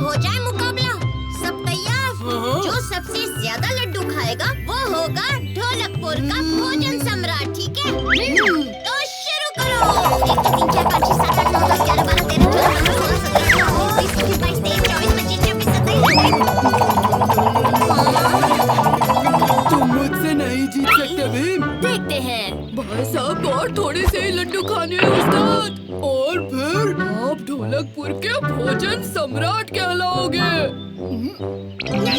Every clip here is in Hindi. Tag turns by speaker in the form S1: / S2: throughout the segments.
S1: हो जाए मुकाबला। सब तैयार? जो सबसे ज्यादा लड्डू खाएगा वो होगा ढोलकपुर का भोजन सम्राट, ठीक है? तो शुरू करो। 1 2 3 4 5 6 7 8 9 10 11 12 13 14 15 16 17 18 19 20 21 22 23 24 25 27
S2: तुम मुझसे नहीं जीत सकते भीम।
S1: देखते हैं।
S2: भाई साहब और थोड़े से ही लड्डू खाने हैं उस्ताद। और फिर आप ढोलकपुर के भोजन सम्राट कहलाओगे।
S1: अरे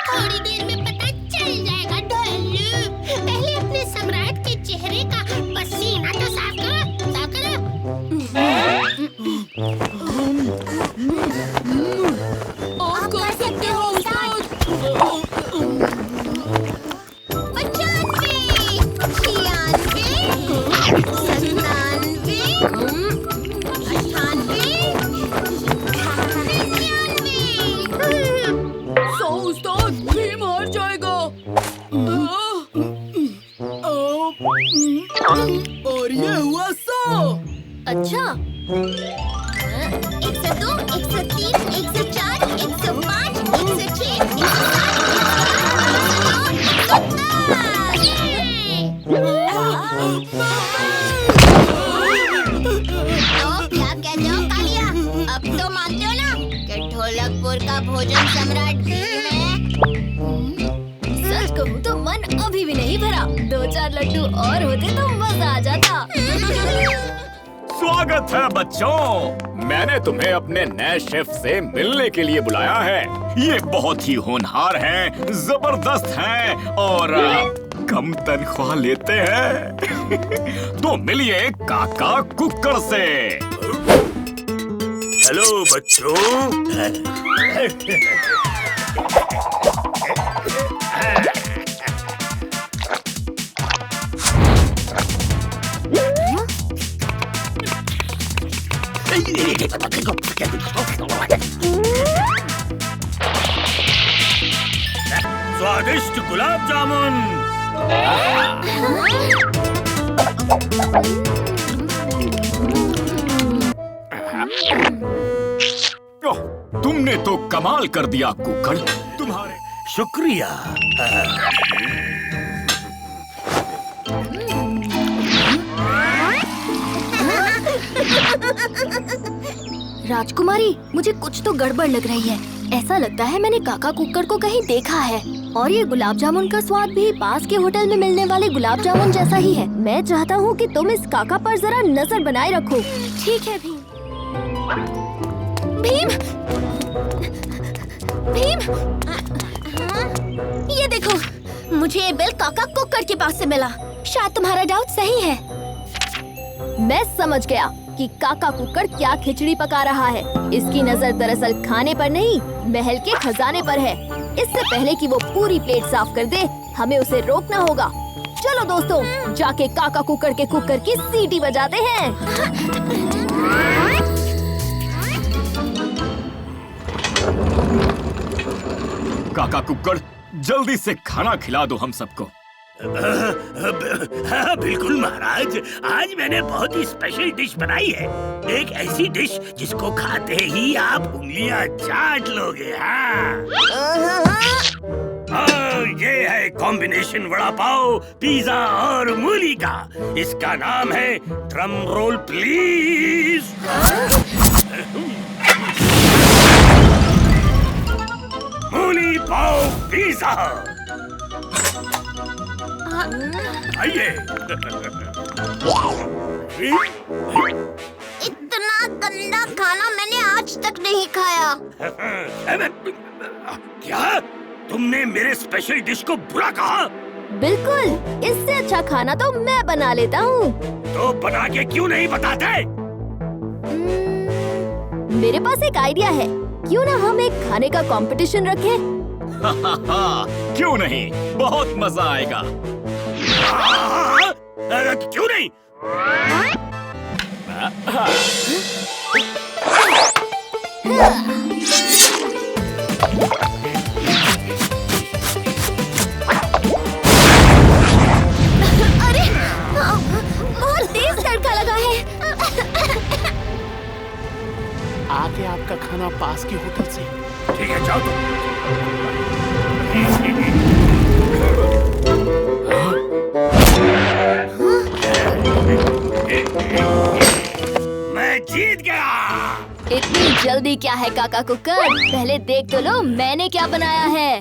S1: थोड़ी देर में पता चल जाएगा ढोलू। पहले अपने सम्राट के चेहरे का पसीना तो साफ करो, साफ करो।
S2: आप कर सकते हो उस्ताद। 100 उस्ताद, भीम हार जाएगा। और ये हुआ 100।
S1: अच्छा, 102, 103, 104, 105, 106, 107, 108, 109, 110। तो क्या कहते हो कालिया? अब तो मानते हो ना कि ढोलकपुर का भोजन सम्राट भीम है? सच कहूँ तो मन अभी भी नहीं भरा। 2-4 लड्डू और होते तो मजा आ जाता।
S3: स्वागत है बच्चों। मैंने तुम्हें अपने नए शेफ से मिलने के लिए बुलाया है। ये बहुत ही होनहार हैं, जबरदस्त हैं और कम तनख्वाह लेते हैं। तो मिलिए काका कुकर से।
S4: हेलो बच्चों। स्वादिष्ट गुलाब जामुन।
S3: ओह, तुमने तो कमाल कर दिया कुकर। तुम्हारे
S4: शुक्रिया।
S1: राजकुमारी, मुझे कुछ तो गड़बड़ लग रही है। ऐसा लगता है मैंने काका कुकर को कहीं देखा है। और ये गुलाब जामुन का स्वाद भी पास के होटल में मिलने वाले गुलाब जामुन जैसा ही है। मैं चाहता हूँ कि तुम इस काका पर जरा नजर बनाए रखो। ठीक है भीम। भीम, भीम, ये देखो, मुझे ये बिल काका कुकर के पास से मिला। शायद तुम्हारा डाउट सही है। मैं समझ गया कि काका कुकर क्या खिचड़ी पका रहा है। इसकी नजर दरअसल खाने पर नहीं, महल के खजाने पर है। इससे पहले कि वो पूरी प्लेट साफ कर दे, हमें उसे रोकना होगा। चलो दोस्तों, जाके काका कुकर के कुकर की सीटी बजाते हैं।
S3: काका कुकर, जल्दी से खाना खिला दो हम सबको।
S4: हाँ, बिल्कुल महाराज। आज मैंने बहुत ही स्पेशल डिश बनाई है। एक ऐसी डिश जिसको खाते ही आप उंगलियां चाट लोगे। हाँ, ये है कॉम्बिनेशन वड़ा पाव, पिज्जा और मूली का। इसका नाम है, ड्रम रोल प्लीज, मूली पाव पिज्जा। आइए।
S1: इतना गंदा खाना मैंने आज तक नहीं खाया।
S4: क्या तुमने मेरे स्पेशल डिश को बुरा कहा?
S1: बिल्कुल, इससे अच्छा खाना तो मैं बना लेता हूँ।
S4: तो बना के क्यों नहीं बताते?
S1: मेरे पास एक आइडिया है। क्यों ना हम एक खाने का कंपटीशन रखें?
S3: क्यों नहीं, बहुत मजा आएगा।
S4: क्यों नहीं?
S1: अरे, बहुत तेज तड़का लगा है।
S5: आके आपका खाना पास
S3: पास के होटल से।
S4: ठीक है, जाओ तुम। मैं जीत गया।
S1: इतनी जल्दी क्या है काका कुकर? पहले देख तो लो मैंने क्या बनाया है।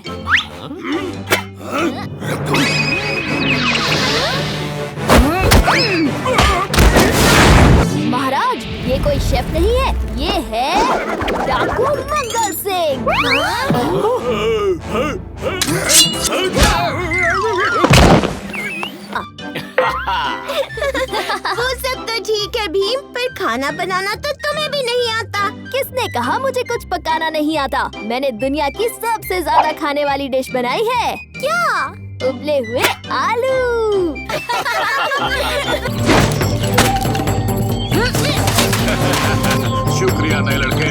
S1: महाराज, ये कोई शेफ नहीं है, ये है डाकू मंगल सिंह।
S5: वो सब तो ठीक है भीम, पर खाना बनाना तो तुम्हें भी नहीं आता।
S1: किसने कहा मुझे कुछ पकाना नहीं आता? मैंने दुनिया की सबसे ज्यादा खाने वाली डिश बनाई है।
S5: क्या?
S1: उबले हुए आलू।
S3: शुक्रिया नए लड़के।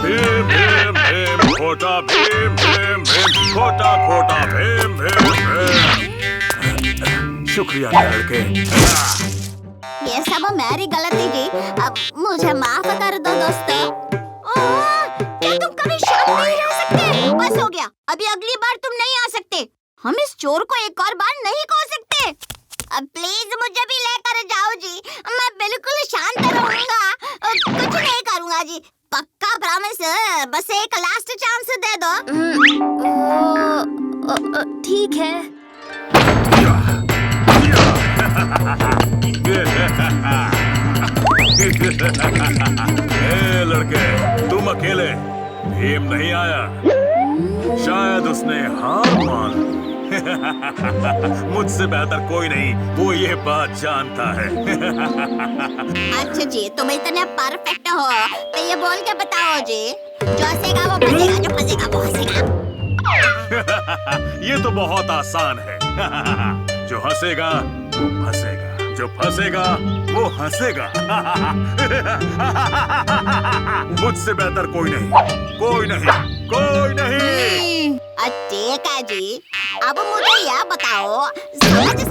S3: भीम भीम भीम खोटा भीम भीम भीम खोटा खोटा भीम भीम भीम। शुक्रिया नए लड़के।
S5: ये सब मेरी गलती थी, अब मुझे माफ कर दो दोस्तों। क्या तुम कभी शांत नहीं रह सकते? बस हो गया, अभी अगली बार तुम नहीं आ सकते। हम इस चोर को एक और बार नहीं खो सकते। अब प्लीज मुझे भी लेकर जाओ जी, मैं बिल्कुल शांत रहूंगा, कुछ नहीं करूंगा जी, पक्का प्रॉमिस। बस एक लास्ट चांस दे दो।
S1: ठीक है।
S3: ए लड़के, तुम अकेले। भीम नहीं आया, शायद उसने हार मान ली। मुझसे बेहतर कोई नहीं, वो ये बात जानता है।
S5: अच्छा जी, तुम इतने परफेक्ट हो तो ये बोल के बताओ जी, जो हंसेगा वो फंसेगा, जो फंसेगा वो हंसेगा।
S3: ये तो बहुत आसान है। जो हंसेगा वो फंसेगा, जो फंसेगा वो हंसेगा। मुझसे बेहतर कोई नहीं, कोई नहीं, कोई नहीं।
S5: ठीक है जी, अब मुझे यह बताओ, समझ के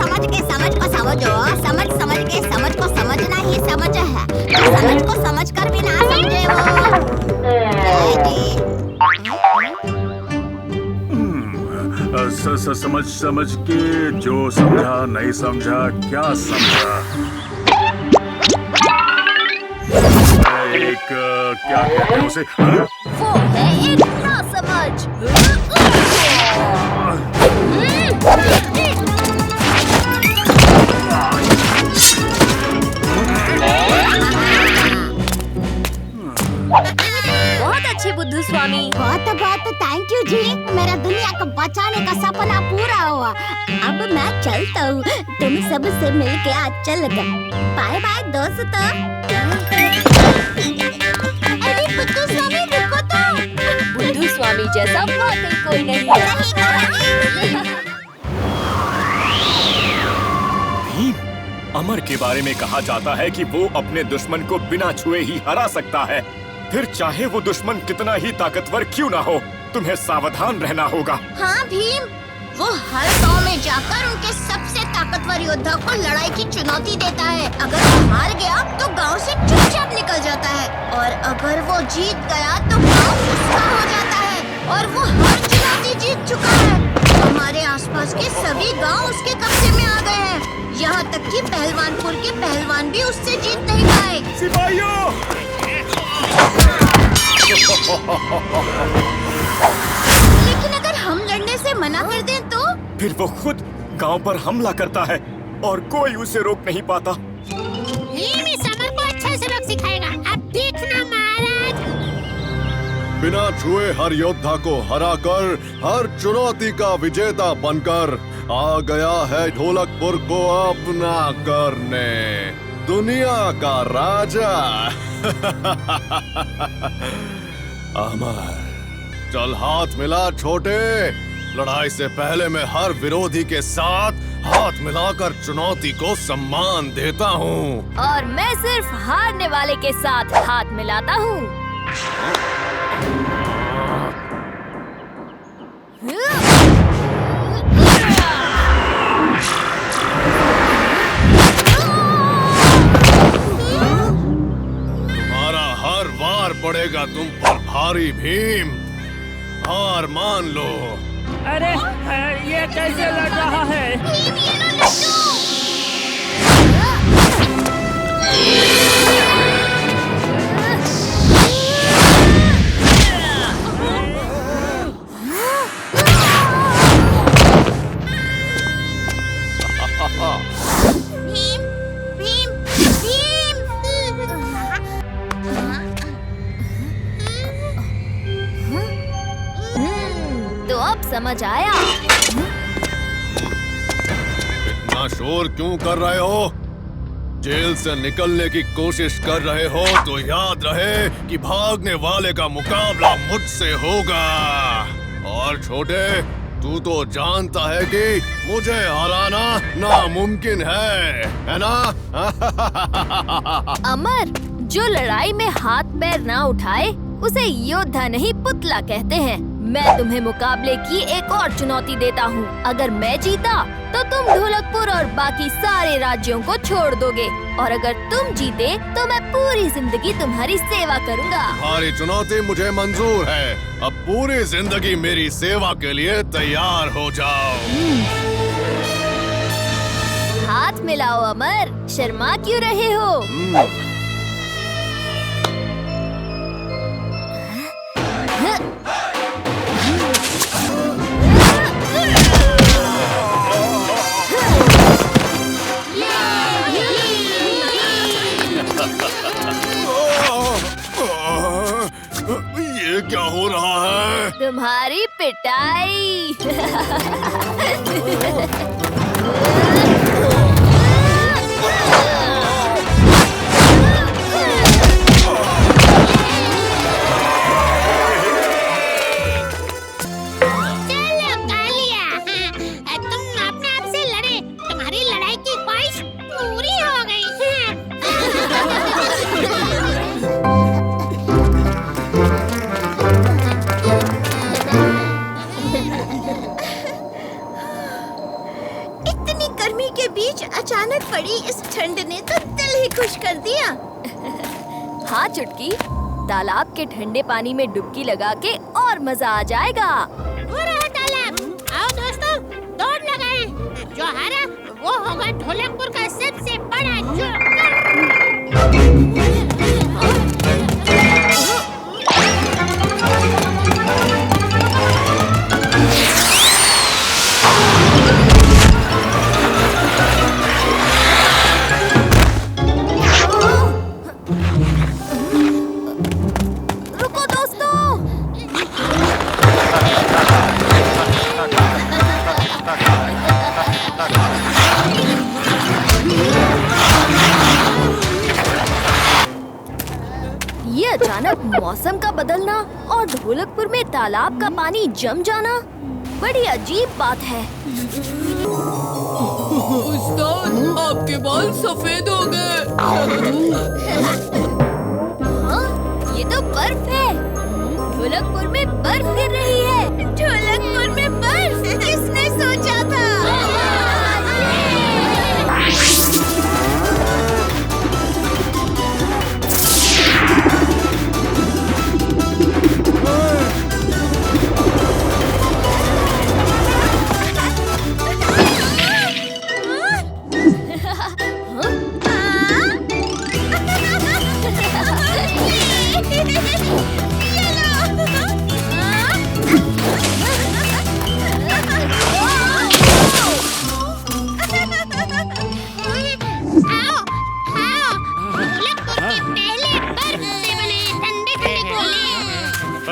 S5: समझ को समझो, समझ के समझ को समझना ही समझ है, तो समझ को समझ कर भी ना समझे
S3: वो। समझ के जो समझा नहीं समझा, क्या समझा? एक क्या कहते हैं उसे?
S1: वो है एक नासमझ। बहुत अच्छे बुद्धू स्वामी।
S5: बहुत थैंक यू जी, मेरा दुनिया को बचाने का सपना पूरा हुआ। अब मैं चलता हूँ, तुम सब से मिलके अच्छा लगा। बाय बाय दोस्तों। अरे बुद्धू स्वामी रुको तो।
S1: बुद्धू स्वामी जैसा वाकई कोई नहीं है।
S3: भीम, अमर के बारे में कहा जाता है कि वो अपने दुश्मन को बिना छुए ही हरा सकता है। फिर चाहे वो दुश्मन कितना ही ताकतवर क्यों ना हो, तुम्हें सावधान रहना होगा।
S5: हाँ भीम, वो हर गांव में जाकर उनके सबसे ताकतवर योद्धा को लड़ाई की चुनौती देता है। अगर वो हार गया तो गांव से चुपचाप निकल जाता है, और अगर वो जीत गया तो गांव उसका हो जाता है, और वो हर चुनौती जीत चुका है। हमारे आसपास के सभी गांव उसके कब्जे में आ गए हैं, यहाँ तक कि पहलवानपुर के पहलवान भी उससे जीत नहीं पाए।
S3: सिपाहियों!
S5: लेकिन अगर हम लड़ने से मना कर दें तो?
S3: फिर वो खुद गांव पर हमला करता है और कोई उसे रोक नहीं पाता।
S5: ये समर को अच्छा सबक सिखाएगा, अब देखना महाराज।
S6: बिना छुए हर योद्धा को हराकर, हर चुनौती का विजेता बनकर आ गया है ढोलकपुर को अपना करने, दुनिया का राजा।
S3: अमर,
S6: चल हाथ मिला छोटे, लड़ाई से पहले मैं हर विरोधी के साथ हाथ मिलाकर चुनौती को सम्मान देता हूँ।
S1: और मैं सिर्फ हारने वाले के साथ हाथ मिलाता हूँ।
S6: तुम्हारा हर वार पड़ेगा तुम पर भारी भीम। हार मान लो।
S7: अरे ये कैसे लड़ रहा है?
S5: भीम भीम भीम।
S1: तो अब समझ आया।
S6: इतना शोर क्यों कर रहे हो? जेल से निकलने की कोशिश कर रहे हो तो याद रहे कि भागने वाले का मुकाबला मुझसे होगा। और छोटे, तू तो जानता है कि मुझे हराना नामुमकिन है ना?
S1: अमर, जो लड़ाई में हाथ पैर ना उठाए उसे योद्धा नहीं पुतला कहते हैं। मैं तुम्हें मुकाबले की एक और चुनौती देता हूँ। अगर मैं जीता तो तुम ढोलकपुर और बाकी सारे राज्यों को छोड़ दोगे, और अगर तुम जीते तो मैं पूरी जिंदगी तुम्हारी सेवा करूँगा।
S6: तुम्हारी चुनौती मुझे मंजूर है। अब पूरी जिंदगी मेरी सेवा के लिए तैयार हो जाओ।
S1: हाथ मिलाओ अमर, शर्मा क्यों रहे हो?
S6: ये क्या हो रहा है?
S1: तुम्हारी पिटाई।
S5: चलो कालिया, तुम अपने आप से लड़े, तुम्हारी लड़ाई की ख्वाहिश पूरी हो गई। इतनी गर्मी के बीच अचानक पड़ी इस ठंड ने तो दिल ही खुश कर दिया।
S1: हाँ चुटकी, तालाब के ठंडे पानी में डुबकी लगा के और मजा आ जाएगा।
S5: हो रहा तालाब, आओ दोस्तों, दौड़ लगाएं। जो हारा वो होगा ढोलकपुर का सबसे बड़ा
S1: रुको दोस्तों। ये अचानक मौसम का बदलना और ढोलकपुर में तालाब का पानी जम जाना बड़ी अजीब बात है।
S2: उस्ताद, आपके बाल सफेद हो गए।
S1: हाँ, ये तो बर्फ है। ढोलकपुर में बर्फ गिर रही है।
S5: ढोलकपुर में बर्फ, किसने सोचा था?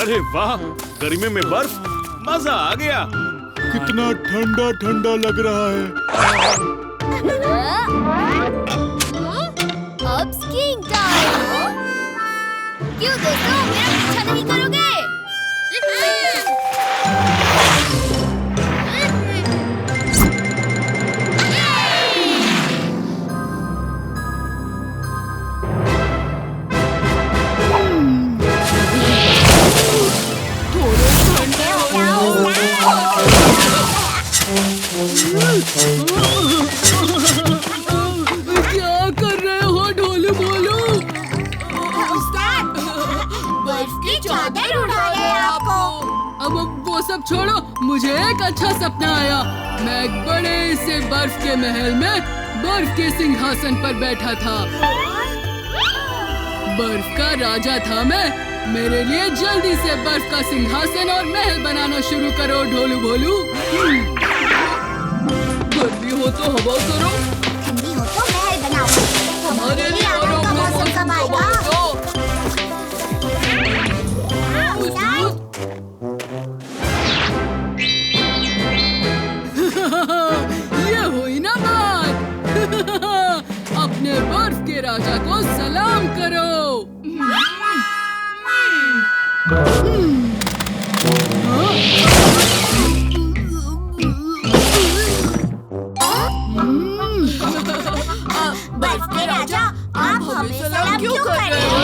S8: अरे वाह, गर्मी में बर्फ, मजा आ गया।
S6: कितना ठंडा ठंडा लग रहा है।
S1: अब स्कीइंग टाइम। क्यों दोस्तों, मेरा पीछा नहीं करोगे?
S2: क्या कर रहे हो ढोलू भोलू?
S5: उस्ताद, बर्फ की चादर उड़ा है आपको।
S2: अब वो सब छोड़ो, मुझे एक अच्छा सपना आया। मैं एक बड़े से बर्फ के महल में बर्फ के सिंहासन पर बैठा था। बर्फ का राजा था मैं। मेरे लिए जल्दी से बर्फ का सिंहासन और महल बनाना शुरू करो ढोलू भोलू। गर्मी हो तो हवा करो,
S5: ठंडी हो तो महल बनाओ।
S2: हमारे लिए
S5: आराम का मौसम कब आएगा?
S2: ये हुई ना बात। अपने बर्फ के राजा को सलाम करो।
S5: बर्फ के राजा, आप हमें सलाम क्यों कर रहे हो?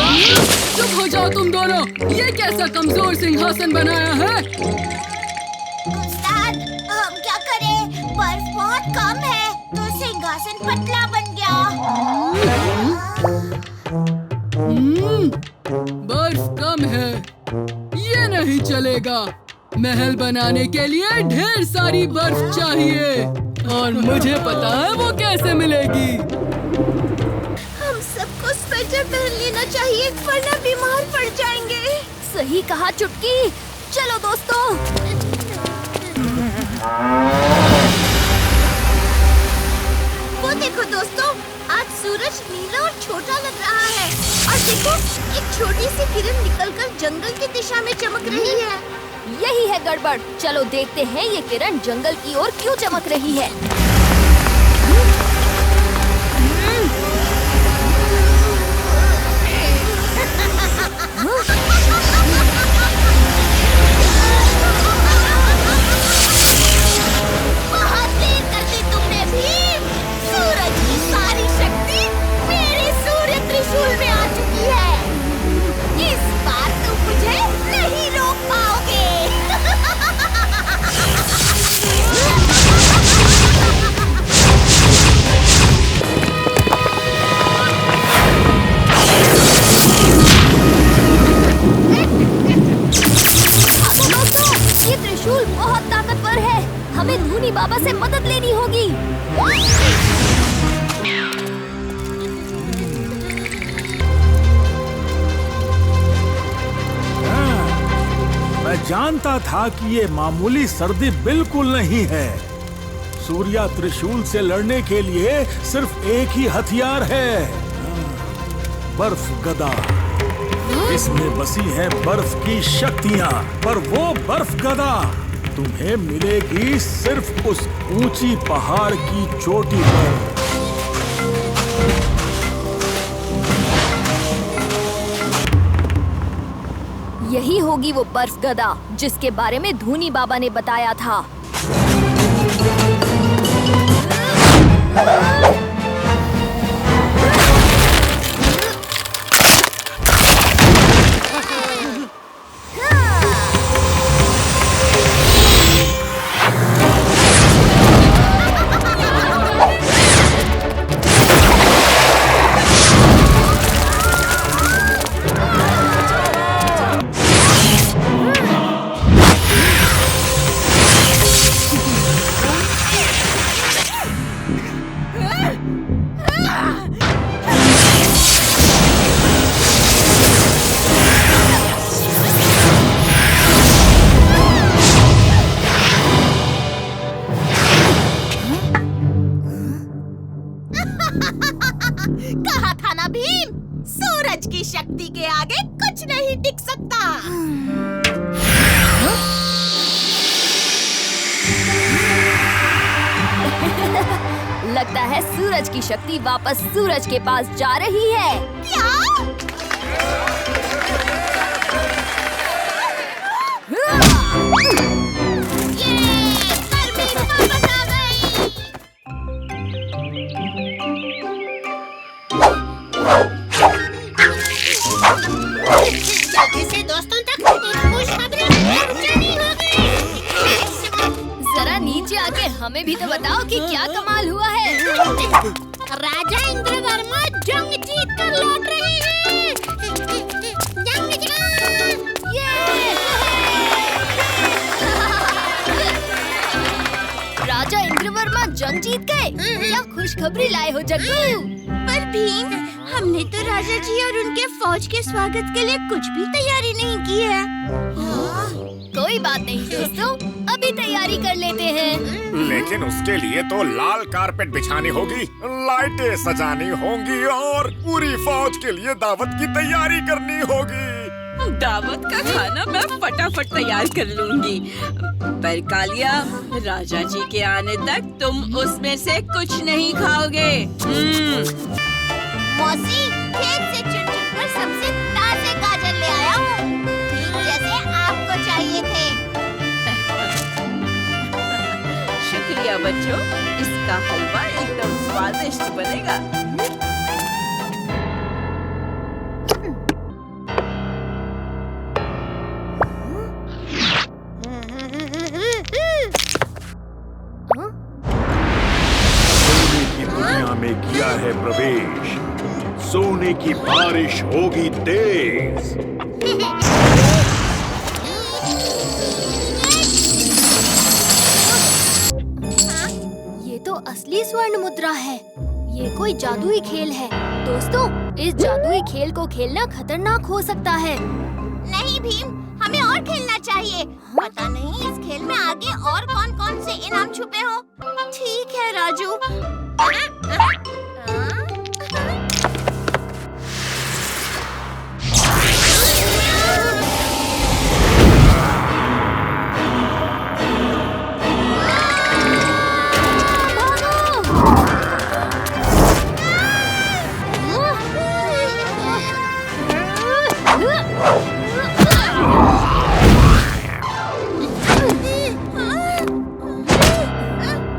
S2: चुप हो जाओ तुम दोनों। ये कैसा कमजोर सिंहासन बनाया है?
S5: उस्ताद, हम क्या करें? बर्फ बहुत कम है तो सिंहासन पतला बन गया।
S2: बर्फ कम है, ये नहीं चलेगा। महल बनाने के लिए ढेर सारी बर्फ चाहिए और मुझे पता है वो कैसे मिलेगी।
S5: हम सबको स्वेटर पहन लेना चाहिए वरना बीमार पड़ जाएंगे।
S1: सही कहा चुटकी। चलो दोस्तों।
S5: वो देखो दोस्तों, आज सूरज नीला और छोटा लग रहा है। और देखो, एक छोटी सी किरण निकलकर जंगल की दिशा में चमक रही है।
S1: यही है गड़बड़। चलो देखते हैं ये किरण जंगल की ओर क्यों चमक रही है।
S5: बहुत देर कर दी तुमने भीम। सूरज की सारी शक्ति मेरे सूर्य त्रिशूल में आ चुकी है। इस बार तुम मुझे नहीं रोक पाओगे।
S1: ये त्रिशूल बहुत ताकतवर है। हमें धूनी बाबा से मदद लेनी होगी।
S8: मैं जानता था कि ये मामूली सर्दी बिल्कुल नहीं है। सूर्या त्रिशूल से लड़ने के लिए सिर्फ एक ही हथियार है, बर्फ गदा। इसमें बसी है बर्फ की शक्तियाँ, पर वो बर्फ गदा तुम्हें मिलेगी सिर्फ उस ऊंची पहाड़ की चोटी पर।
S1: यही होगी वो बर्फ गदा जिसके बारे में धूनी बाबा ने बताया था।
S5: कहा था ना भीम, सूरज की शक्ति के आगे कुछ नहीं टिक सकता।
S1: लगता है सूरज की शक्ति वापस सूरज के पास जा रही है।
S5: क्या? जल्दी से दोस्तों तक खुशखबरी पहुंचानी होगी।
S1: जरा नीचे आके हमें हमें भी तो बताओ कि क्या कमाल हुआ है।
S5: राजा इंद्रवर्मा जंग जीत कर लौट रहे हैं। जंग
S1: राजा इंद्रवर्मा जंग जीत गए। क्या खुशखबरी लाए हो जग्गू?
S5: पर भीम, हमने तो राजा जी और उनके फौज के स्वागत के लिए कुछ भी तैयारी नहीं की है।
S1: कोई बात नहीं दोस्तों, अभी तैयारी कर लेते हैं।
S3: लेकिन उसके लिए तो लाल कारपेट बिछानी होगी, लाइटें सजानी होंगी और पूरी फौज के लिए दावत की तैयारी करनी होगी।
S9: दावत का खाना मैं फटाफट तैयार कर लूंगी, पर कालिया, राजा जी के आने तक तुम उसमें से कुछ नहीं खाओगे।
S5: मौसी, खेत से चुन-चुन कर सबसे ताजे गाजर ले आया हूँ, ठीक जैसे आपको चाहिए थे।
S9: शुक्रिया बच्चों, इसका हलवा एकदम स्वादिष्ट बनेगा।
S8: सोने की दुनिया में किया है प्रवेश, सोने की बारिश होगी तेज।
S1: ये तो असली स्वर्ण मुद्रा है। ये कोई जादुई खेल है। दोस्तों, इस जादुई खेल को खेलना खतरनाक हो सकता है।
S5: नहीं भीम, हमें और खेलना चाहिए। पता नहीं इस खेल में आगे और कौन-कौन से इनाम छुपे हो। ठीक है राजू।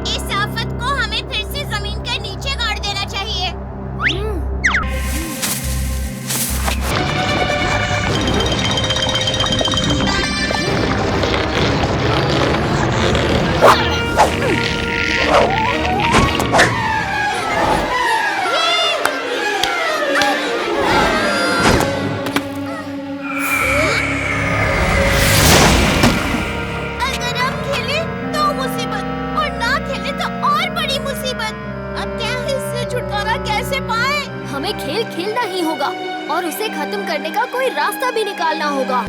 S5: इस आफत को हमें फिर से जमीन के नीचे गाड़ देना चाहिए। अगर हम खेले तो मुसीबत, और ना खेले तो और बड़ी मुसीबत। अब क्या इससे छुटकारा कैसे पाए?
S1: हमें खेल खेलना ही होगा और उसे खत्म करने का कोई रास्ता भी निकालना होगा।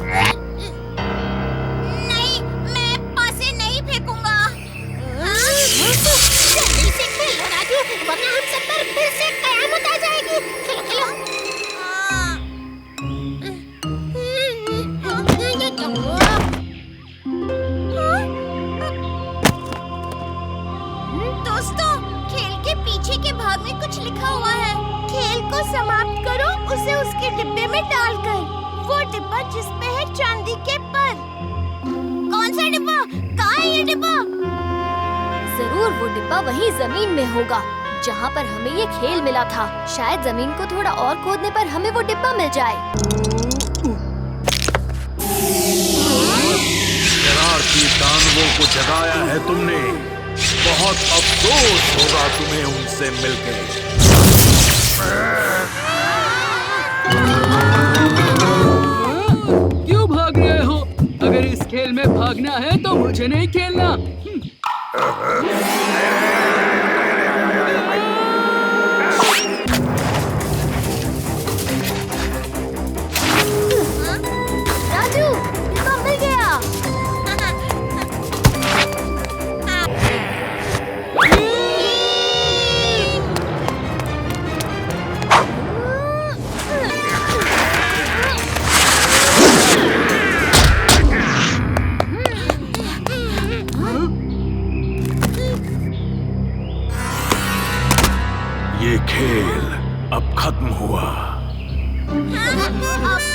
S5: नहीं, मैं पासे नहीं फेंकूंगा। जल्दी से खेलो राजू, वरना हम सब पर फिर से कयामत आ जाएगी। खेलो खेलो। दोस्तों, खेल के पीछे के भाग में कुछ लिखा हुआ है। खेल को समाप्त करो उसे उसके डिब्बे में डालकर। वो डिब्बा जिस पे है चांदी के पर। कौन सा डिब्बा? कहाँ है ये डिब्बा?
S1: जरूर वो डिब्बा वहीं जमीन में होगा जहाँ पर हमें ये खेल मिला था। शायद जमीन को थोड़ा और खोदने पर हमें वो डिब्बा मिल जाए।
S8: शरारती दानवों को जगाया है तुमने, बहुत अफसोस होगा तुम्हें उनसे मिलकर।
S2: क्यों भाग रहे हो? अगर इस खेल में भागना है तो मुझे नहीं खेलना।
S1: राजू, डिब्बा मिल गया।
S8: ये खेल अब खत्म हुआ।
S5: अब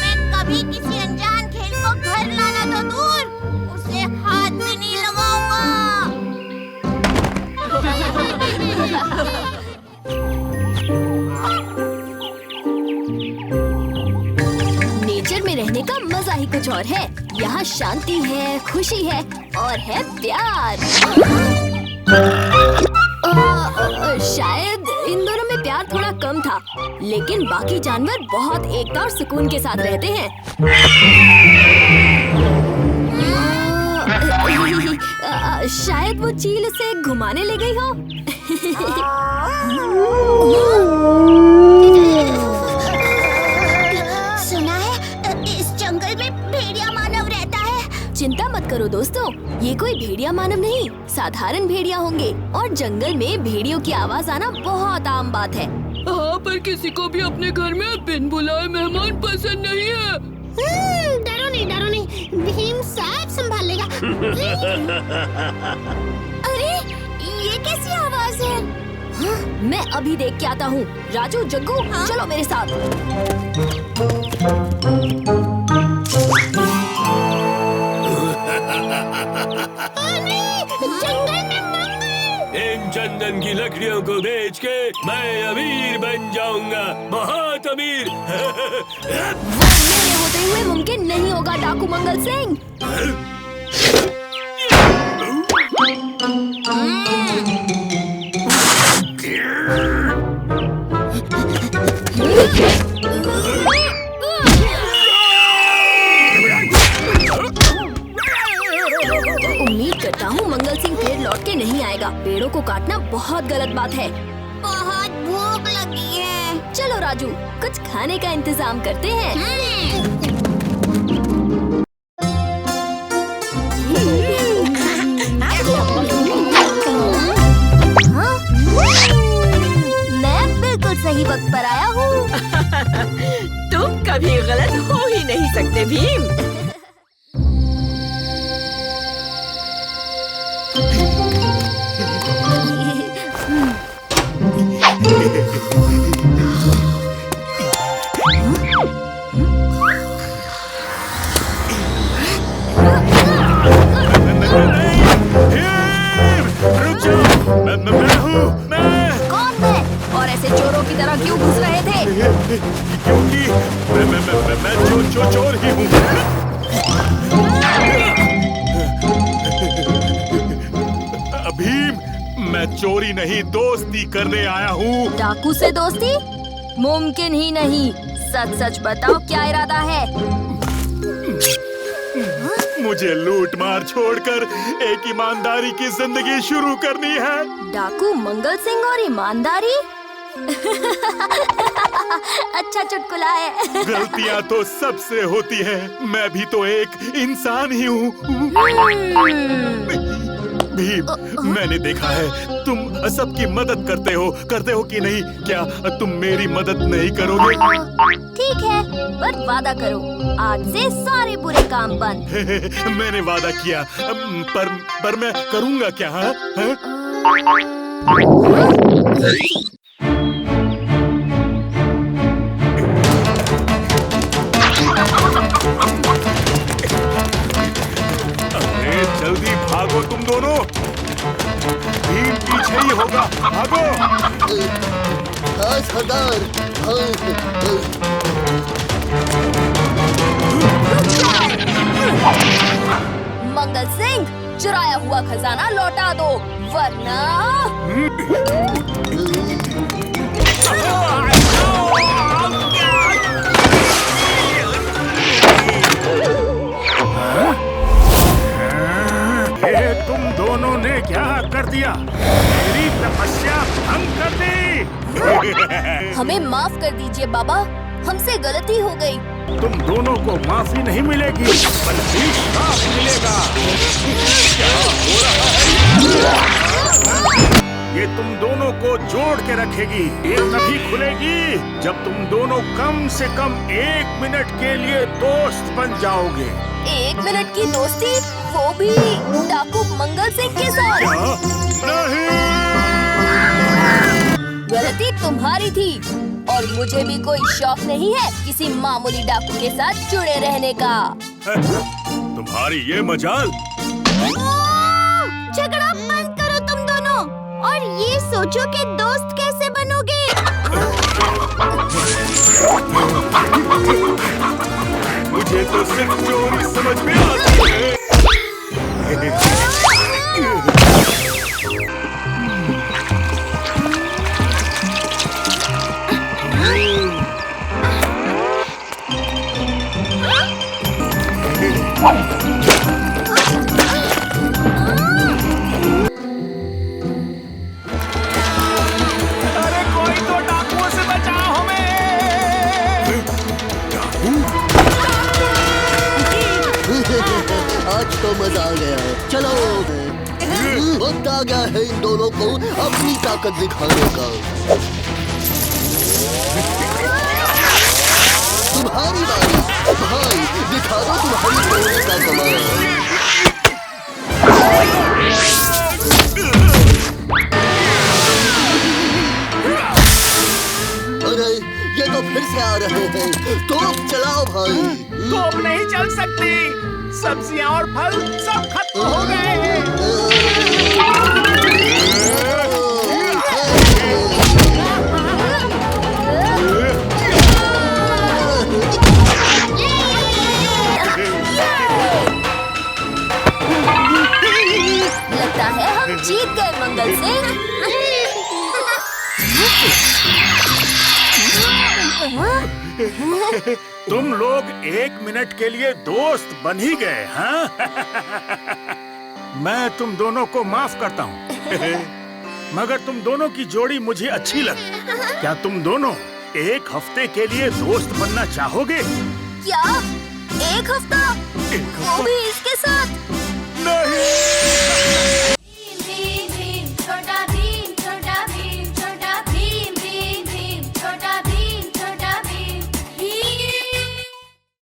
S5: मैं कभी किसी अनजान खेल को घर लाना तो दूर, उसे हाथ भी नहीं लगाऊंगा।
S1: नेचर में रहने का मजा ही कुछ और है। यहाँ शांति है, खुशी है और है प्यार। शायद इन दोनों में प्यार थोड़ा कम था, लेकिन बाकी जानवर बहुत एकता और सुकून के साथ रहते हैं। शायद वो चील उसे घुमाने ले गई हो।
S5: सुना है इस जंगल में भेड़िया मानव रहता है।
S1: चिंता मत करो दोस्तों, ये कोई भेड़िया मानव नहीं, साधारण भेड़िया होंगे और जंगल में भेड़ियों की आवाज आना बहुत आम बात है।
S2: हाँ, पर किसी को भी अपने घर में बिन बुलाए मेहमान पसंद नहीं है।
S5: डरो नहीं, भीम साहब संभाल लेगा। अरे ये कैसी आवाज है?
S1: हाँ, मैं अभी देख के आता हूँ। राजू, जग्गू, चलो मेरे साथ।
S4: इन चंदन की लकड़ियों को बेच के मैं अमीर बन जाऊंगा, बहुत अमीर।
S1: मेरे होते हुए मुमकिन नहीं होगा डाकू मंगल सिंह। उम्मीद करता हूँ मंगल सिंह फिर लौट के नहीं आएगा। पेड़ों को काटना बहुत गलत बात है।
S5: बहुत भूख लगी है।
S1: चलो राजू, कुछ खाने का इंतजाम करते हैं। मैं बिल्कुल सही वक्त पर आया हूँ।
S9: तुम कभी गलत हो ही नहीं सकते भीम।
S1: कौन है और ऐसे चोरों की तरह क्यों घुस रहे थे?
S6: क्योंकि मैं चोर ही हूँ। भीम, मैं चोरी नहीं दोस्ती करने आया हूँ।
S1: डाकू से दोस्ती? मुमकिन ही नहीं। सच सच बताओ, क्या इरादा है?
S6: मुझे लूट मार छोड़कर एक ईमानदारी की जिंदगी शुरू करनी है।
S1: डाकू मंगल सिंह और ईमानदारी? अच्छा चुटकुला है।
S6: गलतियाँ तो सबसे होती है, मैं भी तो एक इंसान ही हूँ। भीम, मैंने देखा है तुम सबकी मदद करते हो कि नहीं? क्या तुम मेरी मदद नहीं करोगे?
S1: ठीक है, पर वादा करो, आज से सारे बुरे काम बंद।
S6: मैंने वादा किया, पर मैं करूँगा क्या? हाँ? अरे जल्दी भागो तुम दोनों, भीम पीछे ही होगा, भागो।
S1: मंगल सिंह, चुराया हुआ खजाना लौटा दो, वरना
S8: ये तुम दोनों ने क्या कर दिया? मेरी तपस्या भंग कर दी।
S1: हमें माफ कर दीजिए बाबा, हमसे गलती हो गई।
S8: तुम दोनों को माफी नहीं मिलेगी, बल्कि श्राप मिलेगा। क्या हो रहा है? ये तुम दोनों को जोड़ के रखेगी। ये तभी खुलेगी जब तुम दोनों कम से कम 1 मिनट के लिए दोस्त बन जाओगे।
S1: 1 मिनट की दोस्ती, वो भी डाकू मंगल सिंह के साथ?
S6: नहीं,
S1: गलती तुम्हारी थी और मुझे भी कोई शौक नहीं है किसी मामूली डाकू के साथ जुड़े रहने का।
S6: तुम्हारी ये मजाल।
S5: झगड़ा बंद करो तुम दोनों, और ये सोचो कि दोस्त कैसे बनोगे।
S6: मुझे तो सिर्फ चोरी समझ में आती है।
S10: मजा आ गया। चलो वक्त आ गया है इन दोनों को अपनी ताकत दिखाने का। तुम्हारी बारी भाई, दिखा दो तुम्हारी तोड़ने का कमाल। अरे ये तो फिर से आ रहे हैं। तोप चलाओ भाई।
S7: तोप नहीं चल सकती, सब्जियां और फल सब खत्म हो गए हैं।
S1: लगता है हम जीत गए मंगल सिंह।
S8: तुम लोग 1 मिनट के लिए दोस्त बन ही गए, हाँ? मैं तुम दोनों को माफ करता हूँ। मगर तुम दोनों की जोड़ी मुझे अच्छी लगी। क्या तुम दोनों 1 हफ्ते के लिए दोस्त बनना चाहोगे?
S1: क्या 1 हफ्ता? वो भी इसके साथ?
S8: नहीं।